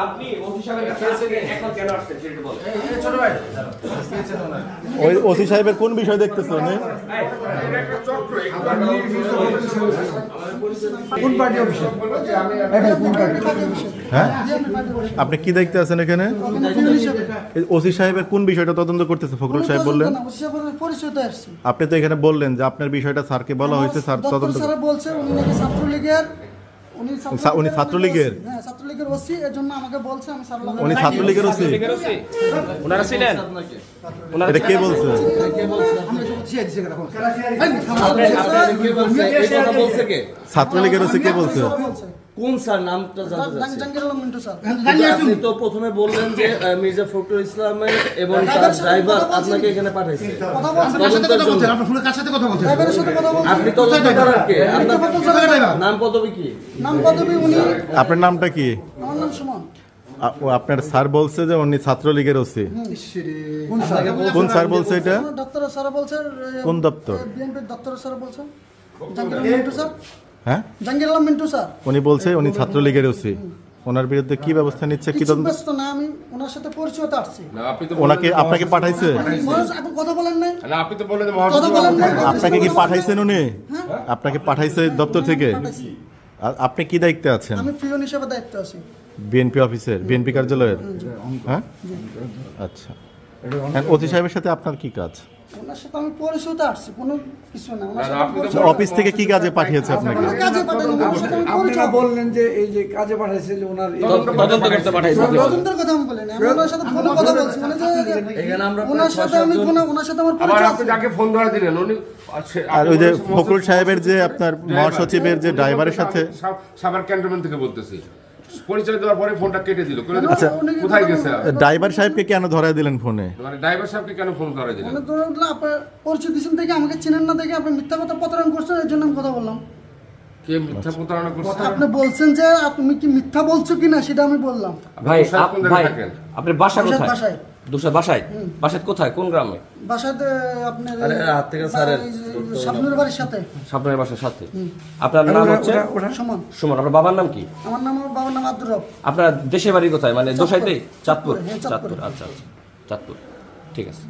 আপনি ওসি সাহেবের কোন বিষয় দেখতেছেন? হ্যাঁ, আপনি কি দেখতে আছেন এখানে? ওসি সাহেবের কোন বিষয়টা তদন্ত করতেছে ফখরুল সাহেব বললেন? আপনি তো এখানে বললেন যে আপনার বিষয়টা স্যারকে বলা হয়েছে, স্যার তদন্ত বলছে উনি ছাত্রলীগের ওসি, এজন্য আমাকে বলছে আমি স্যার উনি ছাত্রলীগের ওসি। ওনারা ছিলেন? এটা কে বলছে? ছাত্রলীগের ওসি কে বলছে? কোন স্যার নামটা জানতে চাচ্ছি? জাহাঙ্গীর আলম মিন্টু স্যার। আপনি তো প্রথমে বললেন যে মির্জা ফখরুল ইসলামের এবং তার ড্রাইভার আপনাকে এখানে পাঠাইছে। আপনি তদন্তকারক কে? আপনার নাম পদবি কি? নাম পদবি উনি। আপনার নামটা কি? আমার নাম সুমন। আপনার স্যার বলছে যে উনি ছাত্রলীগের ওসি। কোন স্যার বলছে এটা? দপ্তর স্যার বলছে। কোন দপ্তর? বিএনপির দপ্তর স্যার বলছে। জাহাঙ্গীর আলম মিন্টু স্যার। হ্যাঁ, জাহাঙ্গীর আলম মিন্টু স্যার। উনি বলছে উনি ছাত্রলীগের ওসি। ওনার বিরুদ্ধে কি ব্যবস্থা নিচ্ছে? কি তদন্ত? ব্যস্ত না, আমি ওনার সাথে পরিচয়তে আসছি। আপনাকে পাঠাইছে? আপনি কথা বলেন নাই? আপনি তো বললেন আপনাকে কি পাঠাইছেন উনি? আপনাকে পাঠাইছে দপ্তর থেকে? আপনি কি দায়িত্বে আছেন? আমি পিয়ন হিসেবে দায়িত্ব আছি। বিএনপি অফিসের, বিএনপি কার্যালয়ের? হ্যাঁ, আচ্ছা। ওসি সাহেবের সাথে আপনার কি কাজ? ওনার সাথে আমি পরিচয়তে আসছি, কোনো কিছু না। অফিস থেকে কি কাজে পাঠিয়েছে আপনাকে? কাজে পাঠানো, ওনার সাথে আমি পরিচয়। বললেন যে এই যে কাজে পাঠাইছে যে ওনার তদন্ত করতে পাঠাইছে। তদন্তের কথা আমি বলিনি, আমি ওনার সাথে ফোনে কথা বলছি। মানে যে এখানে আমরা ওনার সাথে আমি ওনার সাথে আমার আবার পরিচয় আপনি আছে। যাকে ফোন ধরে দিলেন উনি আর ওই যে ফখরুল সাহেবের যে আপনার মহাসচিবের যে ড্রাইভারের সাথে সাভার ক্যান্টনমেন্ট থেকে বলতেছি, পরিচয় দেওয়ার পরে ফোনটা কেটে দিল। আচ্ছা, কোথায় গেছে? ড্রাইভার সাহেবকে কেন ধরায় দিলেন ফোনে? মানে ড্রাইভার সাহেবকে কেন ফোন ধরে দিলেন? মানে ধরুন আপনার পরিচয় দিচ্ছেন থেকে আমাকে চেনেন না দেখে আপনি মিথ্যা কথা প্রতারণা করছেন, এর জন্য আমি কথা বললাম। কে মিথ্যা প্রতারণা করছে? আপনি বলছেন যে তুমি কি মিথ্যা বলছো কিনা সেটা আমি বললাম। ভাই ভাই আপনার বাসা কোথায়? বাসায়। দুসা বাসায়? বাসায় কোথায়, কোন গ্রামে? বাসাতে আপনার আরে হাত থেকে স্যারের স্বপ্নের বাড়ির সাথে। স্বপ্নের বাসার সাথে। আপনার নাম হচ্ছে সুমন। সুমন। আপনার বাবার নাম কি? আমার বাবার নাম আব্দুর রব। আপনার দেশের বাড়ি কোথায়? মানে দোসাইতেই? চাঁদপুর? হ্যাঁ, চাঁদপুর, আচ্ছা আচ্ছা, চাঁদপুর। ঠিক আছে।